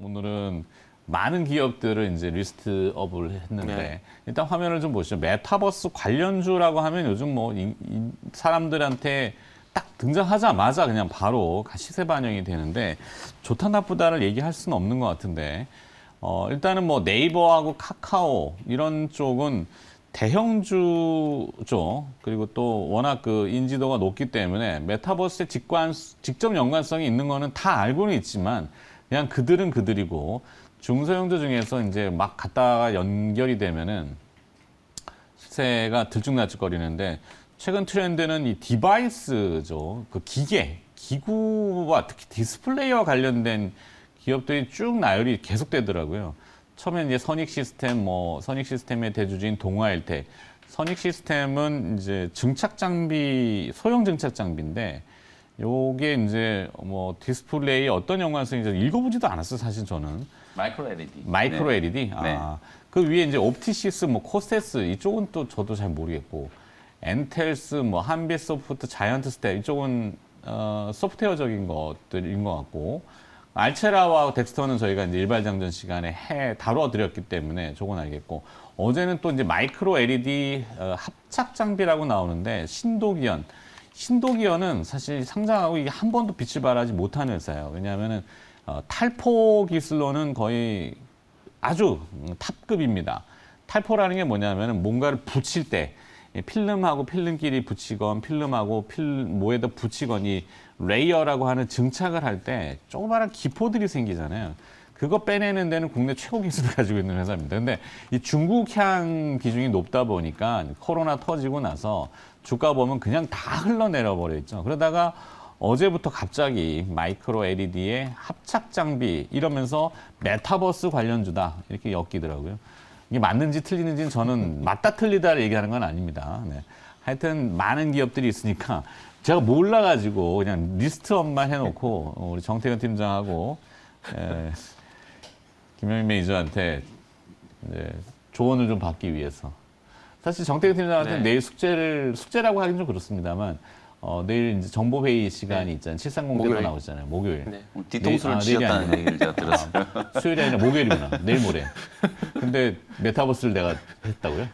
오늘은 많은 기업들을 이제 리스트업을 했는데 네. 일단 화면을 좀 보시죠. 메타버스 관련주라고 하면 요즘 뭐 사람들한테 딱 등장하자마자 그냥 바로 시세 반영이 되는데 좋다 나쁘다를 얘기할 수는 없는 것 같은데 일단은 뭐 네이버하고 카카오 이런 쪽은 대형주죠. 그리고 또 워낙 그 인지도가 높기 때문에 메타버스에 직접 연관성이 있는 거는 다 알고는 있지만 그냥 그들은 그들이고 중소형주 중에서 이제 막 갔다가 연결이 되면은 시세가 들쭉날쭉거리는데 최근 트렌드는 이 디바이스죠. 그 기구와 특히 디스플레이와 관련된 기업들이 쭉 나열이 계속되더라고요. 처음엔 이제 선익 시스템의 대주주인 동아일텍. 선익 시스템은 이제 증착 장비, 소형 증착 장비인데 요게 이제 뭐 디스플레이 어떤 연관성인지 읽어보지도 않았어요, 사실 저는. 마이크로 LED. 마이크로 네. LED? 네. 그 위에 이제 옵티시스, 뭐 코세스 이쪽은 또 저도 잘 모르겠고 엔텔스, 뭐 한빛소프트, 자이언트 스텝 이쪽은 소프트웨어적인 것들인 것 같고 알체라와 덱스터는 저희가 이제 일발장전 시간에 다뤄드렸기 때문에 저건 알겠고 어제는 또 이제 마이크로 LED 합착 장비라고 나오는데 신도기현은 사실 상장하고 이게 한 번도 빛을 발하지 못한 회사예요. 왜냐하면은 탈포 기술로는 거의 아주 탑급입니다. 탈포라는 게 뭐냐면은 뭔가를 붙일 때 필름하고 필름끼리 붙이건 필름하고 뭐에다 붙이건 이 레이어라고 하는 증착을 할 때 조그마한 기포들이 생기잖아요. 그거 빼내는 데는 국내 최고 기술을 가지고 있는 회사입니다. 근데 이 중국향 비중이 높다 보니까 코로나 터지고 나서 주가 보면 그냥 다 흘러내려 버려 있죠. 그러다가 어제부터 갑자기 마이크로 LED의 합착 장비 이러면서 메타버스 관련주다 이렇게 엮이더라고요. 이게 맞는지 틀리는지는 저는 맞다 틀리다를 얘기하는 건 아닙니다. 네. 하여튼 많은 기업들이 있으니까 제가 몰라가지고 그냥 리스트업만 해놓고 우리 정태근 팀장하고 김영민 매니저한테 이제 조언을 좀 받기 위해서 사실 정태근 팀장한테 네. 내일 숙제라고 하긴 좀 그렇습니다만 내일 이제 정보회의 시간이 있잖아요. 730대가 목요일. 나오잖아요. 목요일. 네. 뒤통수를 내일이 쥐었다는 아니구나. 얘기를 제가 들었어요. 수요일이 아니라 목요일이구나. 내일 모레. 근데 메타버스를 내가 했다고요?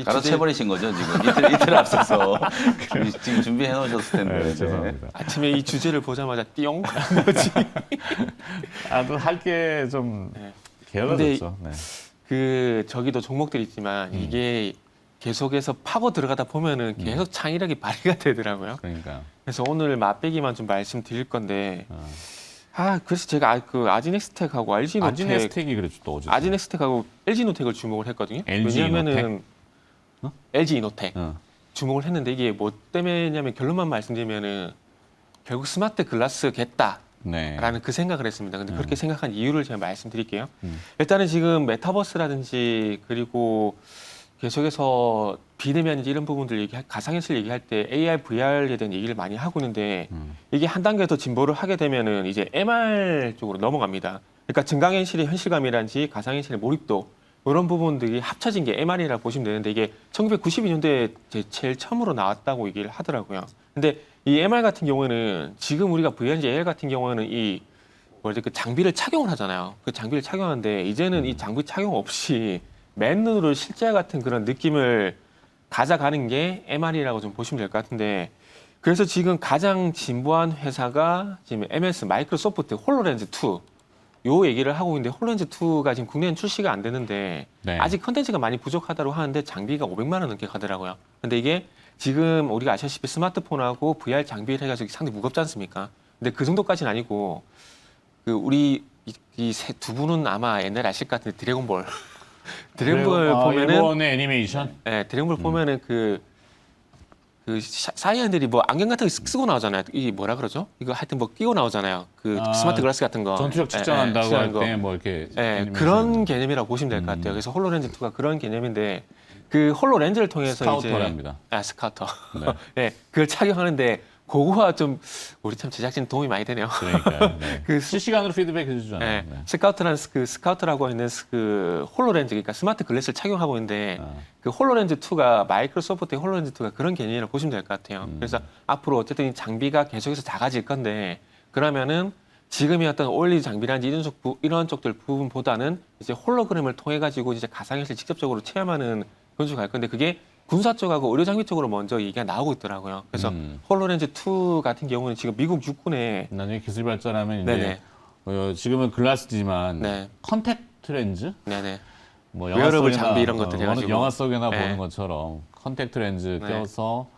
갈아채버리신 거죠, 지금. 이틀 앞서서. 지금 준비해 놓으셨을 텐데. 네, 죄송합니다. 아침에 이 주제를 보자마자 띠용 뭐지? 또 할 게 좀 네. 게을러졌죠. 네. 그 저기도 종목들이 있지만 이게 계속해서 파고 들어가다 보면은 계속 창의력이 발휘가 되더라고요. 그러니까. 그래서 오늘 맛배기만 좀 말씀드릴 건데 어. 그래서 제가 그 아지넥스텍하고 LG노텍 아지네스텍이 그랬죠, 또 어제. 아지넥스텍하고 LG노텍을 주목을 했거든요. LG 왜냐면은 이노텍? 어? LG이노텍 어. 주목을 했는데 이게 뭐 때문에냐면 결론만 말씀드리면은 결국 스마트 글라스겠다. 네. 라는 그 생각을 했습니다. 근데 그렇게 생각한 이유를 제가 말씀드릴게요. 음. 일단은 지금 메타버스라든지 그리고 계속해서 비대면이지 이런 부분들 가상현실 얘기할 때 AR, VR에 대한 얘기를 많이 하고 있는데 이게 한 단계 더 진보를 하게 되면은 이제 MR 쪽으로 넘어갑니다. 그러니까 증강현실의 현실감이란지 가상현실의 몰입도 이런 부분들이 합쳐진 게 MR이라고 보시면 되는데 이게 1992년도에 제일 처음으로 나왔다고 얘기를 하더라고요. 근데 이 MR 같은 경우에는 지금 우리가 VR인지 AR 같은 경우에는 그 장비를 착용을 하잖아요. 그 장비를 착용하는데 이제는 이 장비 착용 없이 맨눈으로 실제 같은 그런 느낌을 가져가는 게 MR이라고 좀 보시면 될 것 같은데 그래서 지금 가장 진보한 회사가 지금 MS 마이크로소프트 홀로렌즈 2 요 얘기를 하고 있는데 홀로렌즈 2가 지금 국내엔 출시가 안 되는데 네. 아직 컨텐츠가 많이 부족하다고 하는데 장비가 500만 원 넘게 가더라고요. 근데 이게 지금 우리가 아시다시피 스마트폰하고 VR 장비를 해가지고 상당히 무겁지 않습니까? 근데 그 정도까지는 아니고 그 우리 이 두 분은 아마 옛날에 아실 것 같은데 드래곤볼 보면은 일본의 애니메이션? 네, 드래곤볼 보면은 그 사이언들이 뭐 안경 같은 거 쓰고 나오잖아요. 이 뭐라 그러죠? 이거 하여튼 뭐 끼고 나오잖아요. 그 스마트 글라스 같은 거. 전투력 측정한다고 측정한 할 거. 때 뭐 이렇게. 애니메이션. 그런 개념이라고 보시면 될 것 같아요. 그래서 홀로렌즈 2가 그런 개념인데 그 홀로렌즈를 통해서 스카우터랍니다. 스카우터. 네. 네, 그걸 착용하는데 그거와 좀 우리 참 제작진 도움이 많이 되네요. 그러니까요. 네. 그 실시간으로 피드백 해주잖아요. 네, 네. 스카우터라고 있는 그 홀로렌즈 그러니까 스마트 글래스를 착용하고 있는데 그 홀로렌즈 2가 마이크로소프트의 홀로렌즈 2가 그런 개념이라고 보시면 될 것 같아요. 그래서 앞으로 어쨌든 이 장비가 계속해서 작아질 건데 그러면은 지금의 어떤 OLED 장비라든지 이런 쪽들 부분보다는 이제 홀로그램을 통해 가지고 이제 가상현실 직접적으로 체험하는 그런 쪽으로 갈 건데 그게 군사 쪽하고 의료 장비 쪽으로 먼저 얘기가 나오고 있더라고요. 그래서 홀로렌즈 2 같은 경우는 지금 미국 육군에 나중에 기술 발전하면 네네. 이제 지금은 글라스지만 네. 컨택트 렌즈 네네. 뭐 웨어러블 속에나, 장비 이런 것들 어느 해가지고. 영화 속에나 네. 보는 것처럼 컨택트 렌즈 네. 껴서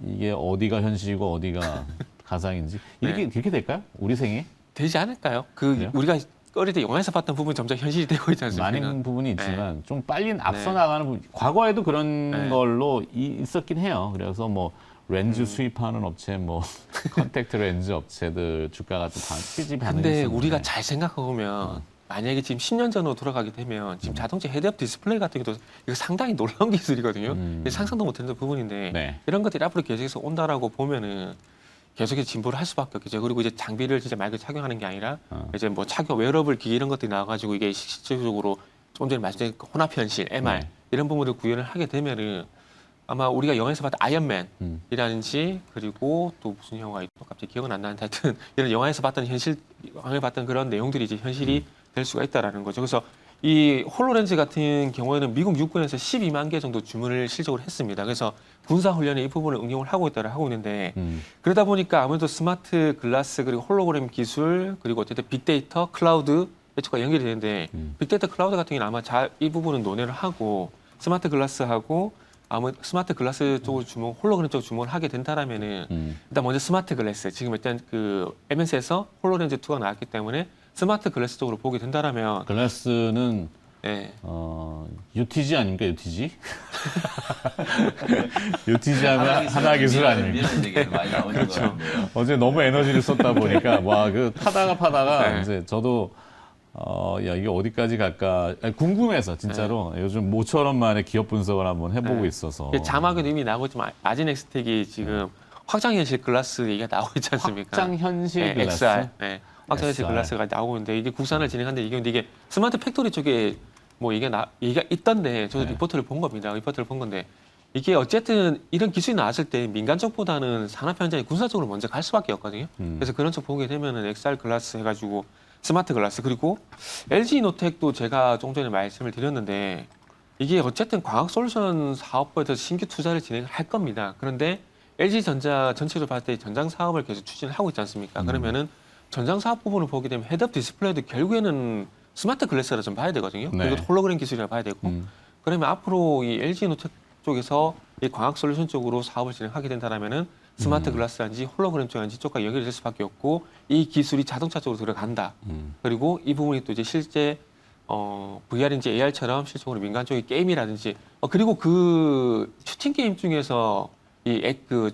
이게 어디가 현실이고 어디가 가상인지 이렇게 될까요? 우리 생에 되지 않을까요? 그래요? 우리가 어릴 때 영화에서 봤던 부분 점점 현실이 되고 있지 않습니까? 많은 부분이 있지만 좀 빨리 앞서 네. 나가는 부분. 과거에도 그런 네. 걸로 있었긴 해요. 그래서 뭐 렌즈 수입하는 업체, 뭐 컨택트 렌즈 업체들 주가가 좀 뛰지 반응이 근데 있었는데. 우리가 잘 생각해 보면 만약에 지금 10년 전으로 돌아가게 되면 지금 자동차 헤드업 디스플레이 같은 것도 이거 상당히 놀라운 기술이거든요. 상상도 못했던 부분인데 네. 이런 것들이 앞으로 계속해서 온다라고 보면은 계속해서 진보를 할 수밖에 없겠죠. 그리고 이제 장비를 진짜 말 그대로 착용하는 게 아니라 어. 이제 뭐 착용 웨어러블 기기 이런 것들이 나와가지고 이게 실질적으로 좀 전에 말씀드린 혼합 현실, MR 네. 이런 부분을 구현을 하게 되면은 아마 우리가 영화에서 봤던 아이언맨이라든지 그리고 또 무슨 영화가 있고 갑자기 기억은 안 나는데 하여튼 이런 영화에서 봤던 영화에 봤던 그런 내용들이 이제 현실이 될 수가 있다라는 거죠. 그래서 이 홀로렌즈 같은 경우에는 미국 육군에서 12만 개 정도 주문을 실적으로 했습니다. 그래서 군사 훈련에 이 부분을 응용을 하고 있는데 그러다 보니까 아무래도 스마트 글라스 그리고 홀로그램 기술 그리고 어쨌든 빅데이터 클라우드 이쪽과 연결이 되는데 빅데이터 클라우드 같은 경우는 아마 이 부분은 논의를 하고 스마트 글라스하고 아무 스마트 글라스 쪽을 홀로그램 쪽 주문을 하게 된다라면은 일단 먼저 스마트 글라스 지금 일단 그 MS에서 홀로렌즈 2가 나왔기 때문에 스마트 글라스 쪽으로 보게 된다라면 글라스는 네. UTG 아닙니까? UTG? UTG 하면 하나 기술 아닙니까? 이런 얘기가 많이 나오는 그렇죠. 것 같네요. 어제 너무 에너지를 썼다 보니까 와 그 파다가 네. 이제 저도 야 이게 어디까지 갈까 아니, 궁금해서 진짜로 요즘 모처럼 만에 기업 분석을 한번 해보고 네. 있어서 이게 자막은 이미 나오고 있지만 아진엑스텍이 지금 확장현실 글라스 얘기가 나오고 있지 않습니까? 확장 현실 네, 글라스 XR. 네. 확장현실 XR. 글라스가 나오고 있는데 이게 국산을 진행하는데 이게 스마트 팩토리 쪽에 뭐 얘기가 있던데 저도 네. 리포트를 본 겁니다. 리포트를 본 건데 이게 어쨌든 이런 기술이 나왔을 때 민간 쪽보다는 산업 현장이 군사 쪽으로 먼저 갈 수밖에 없거든요. 그래서 그런 쪽 보게 되면은 XR 글라스 해가지고 스마트 글라스 그리고 LG 노텍도 제가 좀 전에 말씀을 드렸는데 이게 어쨌든 광학솔루션 사업부에서 신규 투자를 진행할 겁니다. 그런데 LG전자 전체적으로 봤을 때 전장 사업을 계속 추진을 하고 있지 않습니까? 그러면은 전장 사업 부분을 보게 되면 헤드업 디스플레이도 결국에는 스마트 글라스라 좀 봐야 되거든요. 네. 그리고 홀로그램 기술이라 봐야 되고 그러면 앞으로 이 LG 노텍 쪽에서 이 광학솔루션 쪽으로 사업을 진행하게 된다라면은 스마트 글라스라든지 홀로그램 쪽인지 쪽과 연결이 될 수밖에 없고 이 기술이 자동차 쪽으로 들어간다. 그리고 이 부분이 또 이제 실제 VR인지 AR처럼 실질적으로 민간 쪽의 게임이라든지 그리고 그 슈팅 게임 중에서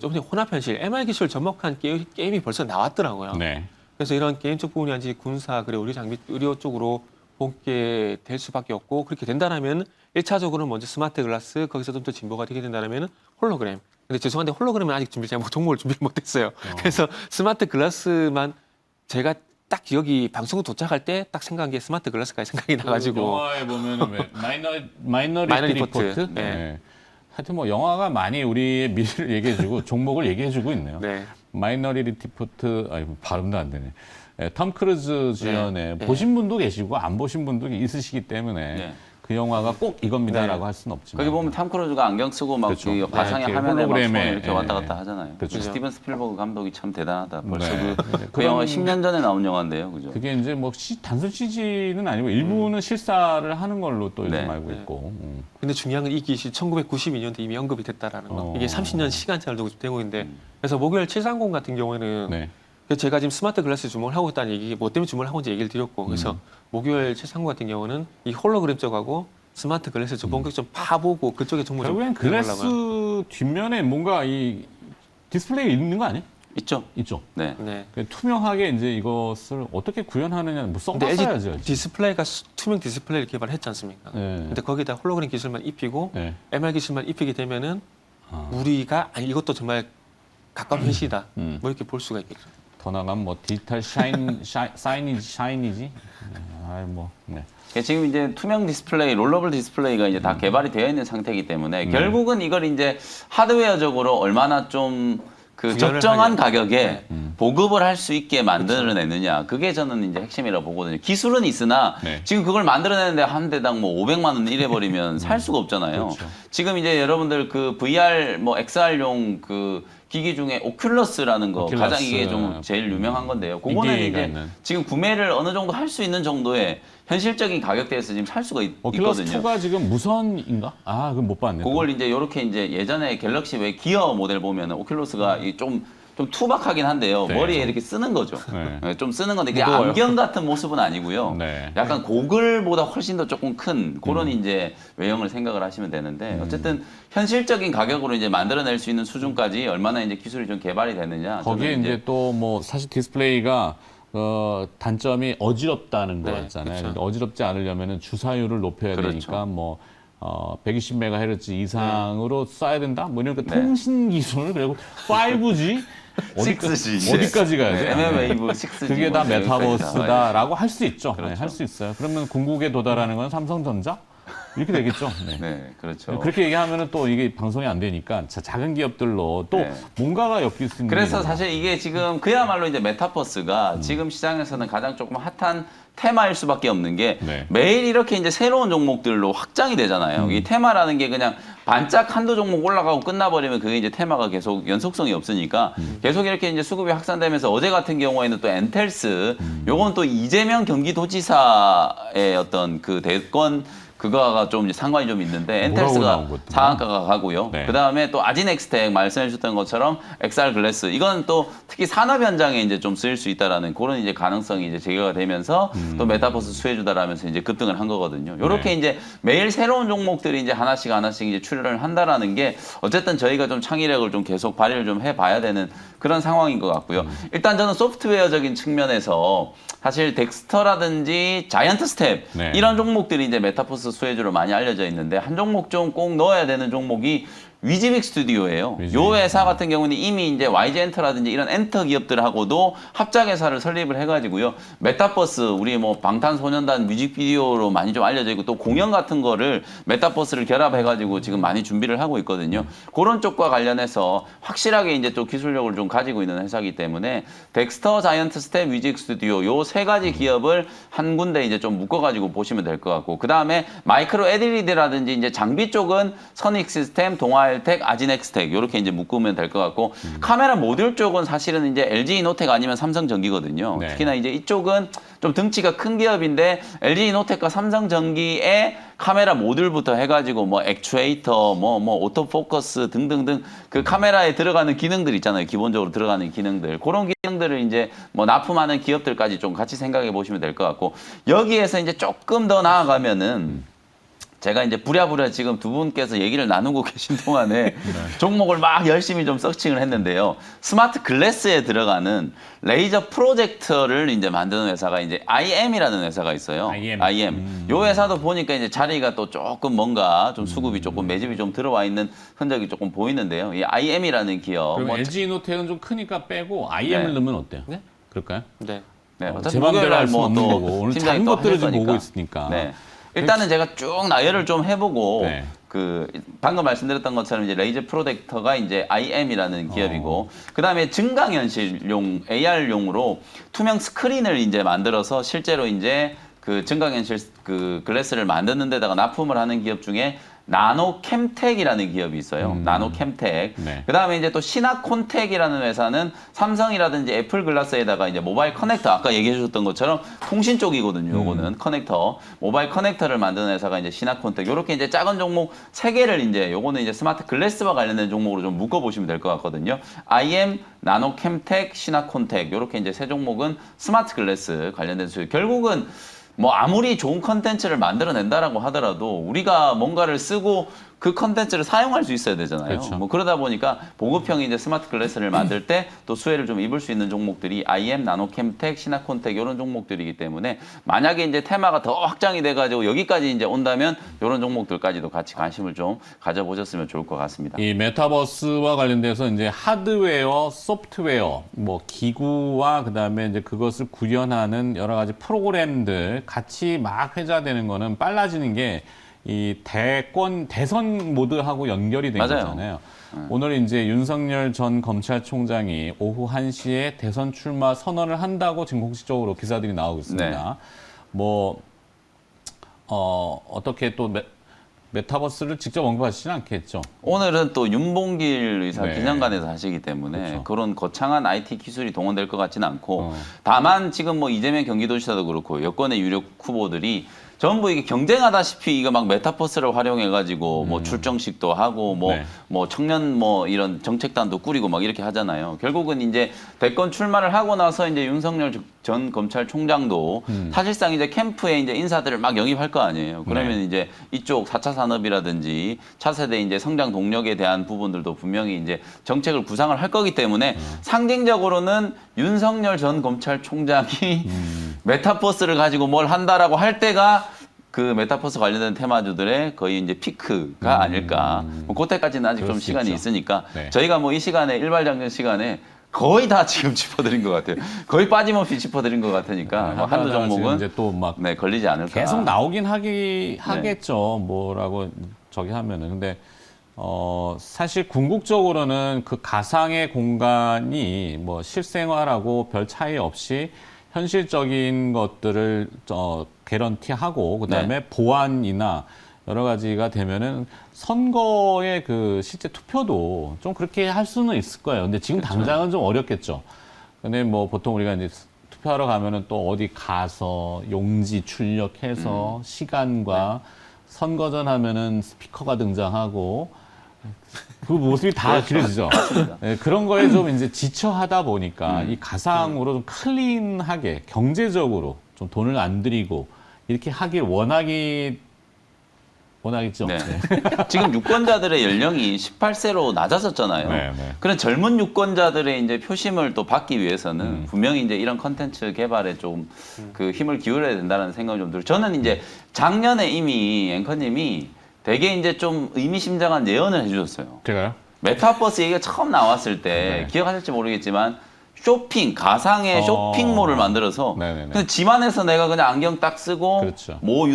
좀 전에 혼합 현실 MR 기술 접목한 게임이 벌써 나왔더라고요. 네. 그래서 이런 게임 쪽 부분이 아니지 군사 그리고 의료 장비 의료 쪽으로 보게 될 수밖에 없고 그렇게 된다라면 1차적으로는 먼저 스마트 글라스 거기서 좀 더 진보가 되게 된다라면 홀로그램. 근데 죄송한데 홀로그램은 아직 제가 종목을 준비 못했어요. 그래서 스마트 글라스만 제가 딱 여기 방송 도착할 때 딱 생각한 게 스마트 글라스까지 생각이 나가지고 영화에 보면은 왜 마이너리티 리포트? 네. 하여튼 뭐 영화가 많이 우리의 미래를 얘기해주고 종목을 얘기해주고 있네요. 네. 마이너리티 리포트 발음도 안 되네. 톰 크루즈 주연의 네. 보신 분도 계시고 안 보신 분도 있으시기 때문에 네. 그 영화가 꼭 이겁니다라고 네. 할 수는 없지만 거기 보면 탐 크루즈가 안경 쓰고 막 그렇죠. 그 가상의 네, 화면에 막 홀로그램에, 손을 이렇게 왔다 예, 갔다 하잖아요. 그렇죠. 스티븐 스필버그 감독이 참 대단하다. 벌써 네. 그 그런- 영화 10년 전에 나온 영화인데요, 그죠? 그게 이제 뭐 단순 CG는 아니고 일부는 실사를 하는 걸로 또 요즘 네. 알고 있고. 근데 중요한 건 이 기술이 1992년도에 이미 언급이 됐다라는 거. 이게 30년 시간차를 두고 되고 있는데 그래서 목요일 730 같은 경우에는 네. 그래서 제가 지금 스마트 글라스 주문을 하고 있다는 얘기, 뭐 때문에 주문을 하고 있는지 얘기를 드렸고, 그래서 목요일 739 같은 경우는 이 홀로그램 쪽하고 스마트 글라스 좀 본격 좀 파보고 그쪽에 정보 좀 결국엔 글래스 뒷면에 뭔가 이 디스플레이 있는 거 아니에요? 있죠? 있죠. 네. 네. 투명하게 이제 이것을 어떻게 구현하느냐, 뭐 근데 써봤어야죠. LG 디스플레이가 투명 디스플레이를 개발했지 않습니까? 네. 근데 거기다 홀로그램 기술만 입히고 네. MR 기술만 입히게 되면은 아. 우리가 이것도 정말 가까운 현실이다. 음. 뭐 이렇게 볼 수가 있겠죠. 더 나가면 뭐 디지털 샤이니지. 네. 지금 이제 투명 디스플레이, 롤러블 디스플레이가 이제 다 개발이 되어 있는 상태이기 때문에 결국은 이걸 이제 하드웨어적으로 얼마나 좀 그 구현을 적정한 하냐. 가격에 보급을 할 수 있게 만들어내느냐. 그게 저는 이제 핵심이라고 보거든요. 기술은 있으나 네. 지금 그걸 만들어내는데 한 대당 뭐 500만 원 이래버리면 살 수가 없잖아요. 그렇죠. 지금 이제 여러분들 그 VR 뭐 XR용 그 기기 중에 오큘러스라는 거 오큘러스. 가장 이게 좀 제일 유명한 건데요. 그거는 인기가 이제 있는. 지금 구매를 어느 정도 할 수 있는 정도의 현실적인 가격대에서 지금 살 수가 오큘러스 있거든요. 2가 지금 무선인가? 아, 그건 못 봤네. 그걸 이제 이렇게 이제 예전에 갤럭시 왜 기어 모델 보면은 오큘러스가 좀 투박하긴 한데요. 네. 머리에 이렇게 쓰는 거죠. 네. 네, 좀 쓰는 건데 그게 무거워요. 안경 같은 모습은 아니고요. 네. 약간 고글보다 훨씬 더 조금 큰 그런 이제 외형을 생각을 하시면 되는데 어쨌든 현실적인 가격으로 이제 만들어낼 수 있는 수준까지 얼마나 이제 기술이 좀 개발이 되느냐. 거기에 저는 이제 또 뭐 사실 디스플레이가 단점이 어지럽다는 네, 거였잖아요. 그렇죠. 근데 어지럽지 않으려면 주사율을 높여야 그렇죠. 되니까 뭐 120MHz 이상으로 쏴야 된다. 뭐 이런 그 네. 통신 기술 그리고 5G 6G 어디까지 가야 돼? MM웨이브 6G 그게 다 뭐 여기까지 다 메타버스다라고 할 수 있죠. 네, 그렇죠. 할 수 있어요. 그러면 궁극에 도달하는 건 삼성전자 이렇게 되겠죠. 네. 네, 그렇죠. 그렇게 얘기하면은 또 이게 방송이 안 되니까 작은 기업들로 또 네. 뭔가가 엮일 수 있는. 그래서 게 사실 이게 지금 그야말로 이제 메타버스가 지금 시장에서는 가장 조금 핫한 테마일 수밖에 없는 게 네. 매일 이렇게 이제 새로운 종목들로 확장이 되잖아요. 이 테마라는 게 그냥 반짝 한두 종목 올라가고 끝나버리면 그게 이제 테마가 계속 연속성이 없으니까 계속 이렇게 이제 수급이 확산되면서 어제 같은 경우에는 또 엔텔스 요건 또 이재명 경기도지사의 어떤 그 대권 그거가 좀 이제 상관이 좀 있는데 뭐라고 엔텔스가 나온 것도 상한가가 가고요. 네. 그다음에 또 아진엑스텍 말씀해 주셨던 것처럼 XR 글래스 이건 또 특히 산업 현장에 이제 좀 쓰일 수 있다라는 그런 이제 가능성이 이제 제기가 되면서 또 메타버스 수혜주다라면서 이제 급등을 한 거거든요. 이렇게 네. 이제 매일 새로운 종목들이 이제 하나씩 이제 출연을 한다라는 게 어쨌든 저희가 좀 창의력을 좀 계속 발휘를 좀 해봐야 되는 그런 상황인 것 같고요. 일단 저는 소프트웨어적인 측면에서 사실 덱스터라든지 자이언트 스텝 네. 이런 종목들이 이제 메타버스 수혜주로 많이 알려져 있는데 한 종목 좀 꼭 넣어야 되는 종목이 위즈빅 스튜디오예요. 위즈빅. 요 회사 같은 경우는 이미 이제 YG 엔터라든지 이런 엔터 기업들하고도 합작 회사를 설립을 해가지고요. 메타버스 우리 뭐 방탄소년단 뮤직비디오로 많이 좀 알려져 있고 또 공연 같은 거를 메타버스를 결합해가지고 지금 많이 준비를 하고 있거든요. 그런 쪽과 관련해서 확실하게 이제 또 기술력을 좀 가지고 있는 회사이기 때문에 덱스터, 자이언트 스텝, 위직 스튜디오 요 세 가지 기업을 한 군데 이제 좀 묶어가지고 보시면 될 것 같고 그 다음에 마이크로 에디리드라든지 이제 장비 쪽은 선익 시스템, 동아일텍, 아진엑스텍 이렇게 이제 묶으면 될 것 같고 카메라 모듈 쪽은 사실은 이제 LG 이노텍 아니면 삼성전기거든요. 네. 특히나 이제 이쪽은 좀 등치가 큰 기업인데 LG 이노텍과 삼성전기의 카메라 모듈부터 해가지고 뭐 액추에이터, 뭐 오토포커스 등등등 그 카메라에 들어가는 기능들 있잖아요. 기본적으로 들어가는 기능들 그런 기능들을 이제 뭐 납품하는 기업들까지 좀 같이 생각해 보시면 될 것 같고 여기에서 이제 조금 더 나아가면은. 제가 이제 부랴부랴 지금 두 분께서 얘기를 나누고 계신 동안에 종목을 막 열심히 좀 서칭을 했는데요. 스마트 글래스에 들어가는 레이저 프로젝터를 이제 만드는 회사가 이제 IM이라는 회사가 있어요. IM. 요 회사도 보니까 이제 자리가 또 조금 뭔가 좀 수급이 조금 매집이 좀 들어와 있는 흔적이 조금 보이는데요. 이 IM이라는 기업. 그럼 뭐 LG 이노텍은 좀 크니까 빼고 IM을 네. 넣으면 어때요? 네? 그럴까요? 네. 네, 제 어차피 맘대로 목요일 할 수는 날뭐 없는 또 거고 오늘 팀장이 작은 또 것들을 하실 지금 거니까. 보고 있으니까. 네. 일단은 제가 쭉 나열을 좀 해보고 네. 그 방금 말씀드렸던 것처럼 이제 레이저 프로젝터가 이제 IM이라는 기업이고 그다음에 증강현실용 AR용으로 투명 스크린을 이제 만들어서 실제로 이제 그 증강현실 그 글래스를 만드는 데다가 납품을 하는 기업 중에 나노캠텍이라는 기업이 있어요. 나노캠텍. 네. 그다음에 이제 또 시나콘텍이라는 회사는 삼성이라든지 애플 글라스에다가 이제 모바일 커넥터 아까 얘기해 주셨던 것처럼 통신 쪽이거든요. 요거는 커넥터. 모바일 커넥터를 만드는 회사가 이제 시나콘텍. 요렇게 이제 작은 종목 세 개를 이제 요거는 이제 스마트 글래스와 관련된 종목으로 좀 묶어 보시면 될 것 같거든요. IM, 나노캠텍, 시나콘텍. 요렇게 이제 세 종목은 스마트 글래스 관련된 수요. 결국은 뭐 아무리 좋은 컨텐츠를 만들어낸다라고 하더라도 우리가 뭔가를 쓰고 그 컨텐츠를 사용할 수 있어야 되잖아요. 그렇죠. 뭐 그러다 보니까 보급형 이제 스마트 글래스를 만들 때 또 수혜를 좀 입을 수 있는 종목들이 IM, 나노캠텍, 시나콘텍 이런 종목들이기 때문에 만약에 이제 테마가 더 확장이 돼가지고 여기까지 이제 온다면 이런 종목들까지도 같이 관심을 좀 가져보셨으면 좋을 것 같습니다. 이 메타버스와 관련돼서 이제 하드웨어, 소프트웨어, 뭐 기구와 그다음에 이제 그것을 구현하는 여러 가지 프로그램들 같이 막 회자되는 거는 빨라지는 게 이 대선 모드하고 연결이 된 맞아요. 거잖아요. 오늘 이제 윤석열 전 검찰총장이 오후 1시에 대선 출마 선언을 한다고 지금 공식적으로 기사들이 나오고 있습니다. 네. 뭐 어떻게 또 메타버스를 직접 언급하시진 않겠죠. 오늘은 또 윤봉길 의사 네. 기념관에서 하시기 때문에 그렇죠. 그런 거창한 IT 기술이 동원될 것 같지는 않고 어. 다만 지금 뭐 이재명 경기도지사도 그렇고 여권의 유력 후보들이 전부 이게 경쟁하다시피 이거 막 메타버스를 활용해가지고 뭐 출정식도 하고 네. 뭐 청년 뭐 이런 정책단도 꾸리고 막 이렇게 하잖아요. 결국은 이제 대권 출마를 하고 나서 이제 윤석열 전 검찰총장도 사실상 이제 캠프에 이제 인사들을 막 영입할 거 아니에요. 그러면 이제 이쪽 4차 산업이라든지 차세대 이제 성장 동력에 대한 부분들도 분명히 이제 정책을 구상을 할 거기 때문에 상징적으로는 윤석열 전 검찰총장이 메타버스를 가지고 뭘 한다라고 할 때가 그 메타버스 관련된 테마주들의 거의 이제 피크가 아닐까. 뭐 그때까지는 아직 그럴 좀 수 시간이 있죠. 있으니까 네. 저희가 뭐 이 시간에 일발장전 시간에 거의 다 지금 짚어드린 것 같아요. 거의 빠짐없이 짚어드린 것 같으니까 뭐 한두 하다가 지금 종목은 이제 또 막 네, 걸리지 않을까. 계속 나오긴 하겠죠. 뭐라고 저기 하면은. 근데 사실 궁극적으로는 그 가상의 공간이 뭐 실생활하고 별 차이 없이 현실적인 것들을 개런티하고 그다음에 보안이나 여러 가지가 되면은 선거의 그 실제 투표도 좀 그렇게 할 수는 있을 거예요. 근데 지금 당장은 좀 어렵겠죠. 근데 뭐 보통 우리가 이제 투표하러 가면은 또 어디 가서 용지 출력해서 시간과 선거전 하면은 스피커가 등장하고 그 모습이 다 그려지죠. 네, 그런 거에 좀 이제 지쳐하다 보니까 이 가상으로 좀 클린하게 경제적으로 좀 돈을 안 들이고 이렇게 하길 원하겠죠. 네. 지금 유권자들의 연령이 18세로 낮아졌잖아요. 네, 네. 그런 젊은 유권자들의 이제 표심을 또 받기 위해서는 분명히 이제 이런 컨텐츠 개발에 좀 그 힘을 기울여야 된다는 생각이 좀 들어요. 저는 이제 작년에 이미 앵커님이 되게 이제 좀 의미심장한 예언을 해주셨어요. 제가요? 메타버스 얘기가 처음 나왔을 때 네. 기억하실지 모르겠지만 가상의 쇼핑몰을 만들어서 네네네. 근데 집 안에서 내가 그냥 안경 딱 쓰고 그렇죠. 뭐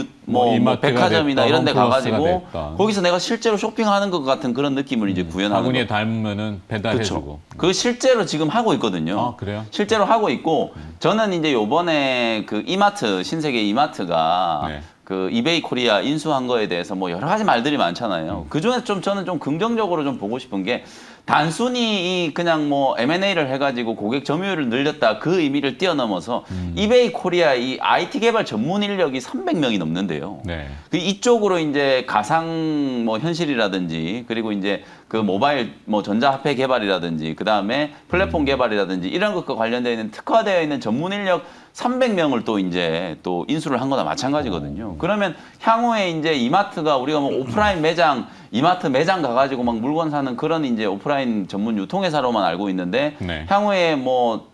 이마트가 백화점이나 됐던, 이런 데 홈플러스가 가가지고 됐던. 거기서 내가 실제로 쇼핑하는 것 같은 그런 느낌을 이제 구현하는 바구니에 거. 닮으면은 배달해주고. 그렇죠. 그 실제로 지금 하고 있거든요. 아, 그래요? 실제로 하고 있고 저는 이제 요번에 그 이마트 신세계 이마트가 네. 그 이베이 코리아 인수한 거에 대해서 뭐 여러 가지 말들이 많잖아요. 그 중에 좀 저는 좀 긍정적으로 좀 보고 싶은 게 단순히 이 그냥 뭐 M&A를 해가지고 고객 점유율을 늘렸다 그 의미를 뛰어넘어서 이베이 코리아 이 IT 개발 전문 인력이 300명이 넘는데요. 네. 그 이쪽으로 이제 가상 뭐 현실이라든지 그리고 이제 그 모바일 뭐 전자화폐 개발이라든지 그 다음에 플랫폼 개발이라든지 이런 것과 관련되어 있는 특화되어 있는 전문 인력 300명을 또 이제 또 인수를 한 거나 마찬가지거든요. 그러면 향후에 이제 이마트가 우리가 뭐 오프라인 매장, 이마트 매장 가가지고 막 물건 사는 그런 이제 오프라인 전문 유통회사로만 알고 있는데 네. 향후에 뭐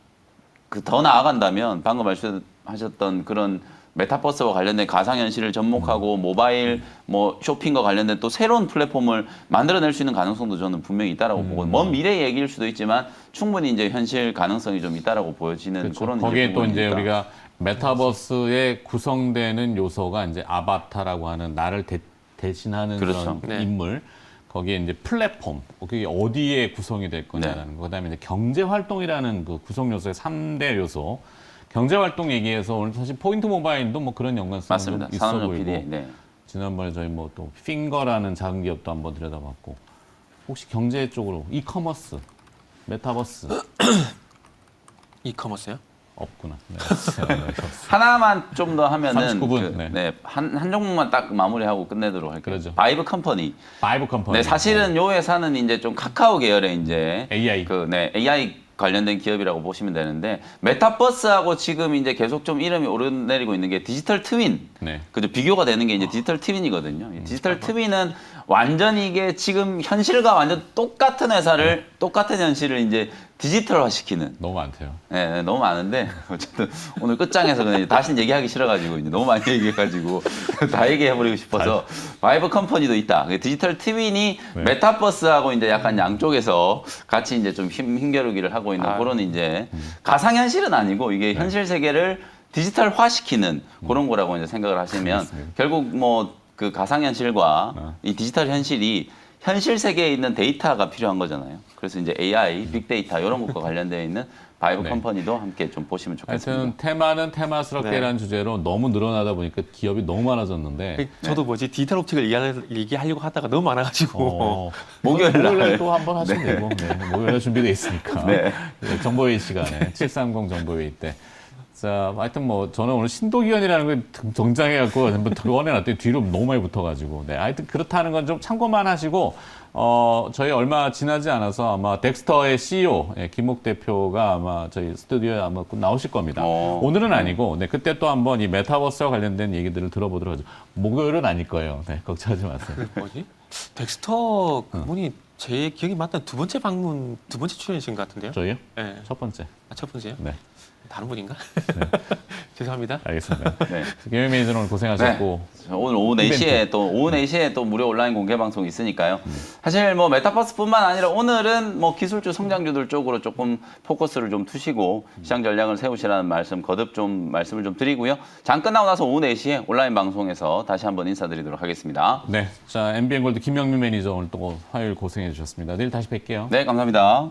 그 더 나아간다면 방금 말씀하셨던 그런 메타버스와 관련된 가상현실을 접목하고 모바일 뭐 쇼핑과 관련된 또 새로운 플랫폼을 만들어낼 수 있는 가능성도 저는 분명히 있다라고 보고 먼 미래 얘기일 수도 있지만 충분히 이제 현실 가능성이 좀 있다라고 보여지는 그렇죠. 그런 거기에 또 이제 부분이니까. 우리가 메타버스에 구성되는 요소가 이제 아바타라고 하는 나를 대신하는 그렇죠. 그런 네. 인물. 거기에 이제 플랫폼, 그게 어디에 구성이 될 거냐라는 거. 그다음에 이제 경제 활동이라는 그 구성 요소의 3대 요소. 경제 활동 얘기해서 오늘 사실 포인트 모바일도 뭐 그런 연관성이 맞습니다. 좀 있어 산업용 보이고. PD. 네. 지난번에 저희 뭐 또 핑거라는 작은 기업도 한번 들여다봤고. 혹시 경제 쪽으로 이커머스, 메타버스 이커머스요? 없구나. 네. 하나만 좀 더 하면은 39분, 네. 한 종목만 딱 마무리하고 끝내도록 할게요. 그러죠. 바이브 컴퍼니. 바이브 컴퍼니. 네, 사실은 요 회사는 이제 좀 카카오 계열의 이제 AI. AI 관련된 기업이라고 보시면 되는데 메타버스하고 지금 이제 계속 좀 이름이 오르내리고 있는 게 디지털 트윈. 네. 그죠? 비교가 되는 게 이제 디지털 트윈이거든요. 이 디지털 트윈은 완전히 이게 지금 현실과 완전 똑같은 회사를 똑같은 현실을 이제 디지털화 시키는. 너무 많대요. 네, 너무 많은데 어쨌든 오늘 끝장에서 그냥 다시는 얘기하기 싫어가지고 이제 너무 많이 얘기해가지고 다 얘기해버리고 싶어서 바이브 컴퍼니도 있다. 디지털 트윈이 네. 메타버스하고 이제 약간 양쪽에서 같이 이제 좀 힘겨루기를 하고 있는 그런 이제 가상현실은 아니고 이게 현실 세계를 디지털화 시키는 그런 거라고 이제 생각을 하시면 알겠습니다. 결국 뭐 그 가상현실과 이 디지털 현실이 현실 세계에 있는 데이터가 필요한 거잖아요. 그래서 이제 AI, 빅데이터 이런 것과 관련되어 있는 바이브 네. 컴퍼니도 함께 좀 보시면 좋겠습니다. 하여튼 테마는 테마스럽게라는 주제로 너무 늘어나다 보니까 기업이 너무 많아졌는데 저도 뭐지 디지털 옵틱을 얘기하려고 하다가 너무 많아가지고 목요일 날. 또 한번 하시면 되고 목요일에 준비돼 있으니까 네. 정보회의 시간에 730 정보회의 때. 자, 하여튼 뭐 저는 오늘 신도기현이라는 걸 정장해갖고 한번 꺼내놨더니 뒤로 너무 많이 붙어가지고. 네, 하여튼 그렇다는 건 좀 참고만 하시고 저희 얼마 지나지 않아서 아마 덱스터의 CEO 김옥 대표가 아마 저희 스튜디오에 아마 곧 나오실 겁니다. 오늘은 아니고 네, 그때 또 한번 이 메타버스와 관련된 얘기들을 들어보도록 하죠. 목요일은 아닐 거예요. 네, 걱정하지 마세요. 뭐지 덱스터 그분이 제 기억이 맞다면 두 번째 출연이신 것 같은데요? 저희요? 네. 첫 번째. 첫 번째요? 네, 다른 분인가? 죄송합니다. 알겠습니다. 네. 김영민 매니저는 오늘 고생하셨고. 오늘 오후 4시에 또 무료 온라인 공개 방송이 있으니까요. 사실 뭐 메타버스뿐만 아니라 오늘은 뭐 기술주 성장주들 쪽으로 조금 포커스를 좀 두시고 시장 전략을 세우시라는 말씀 거듭 좀 말씀을 좀 드리고요. 장 끝나고 나서 오후 4시에 온라인 방송에서 다시 한번 인사드리도록 하겠습니다. 네, 자 MBN골드 김영민 매니저 오늘 또 화요일 고생해 주셨습니다. 내일 다시 뵐게요. 네, 감사합니다.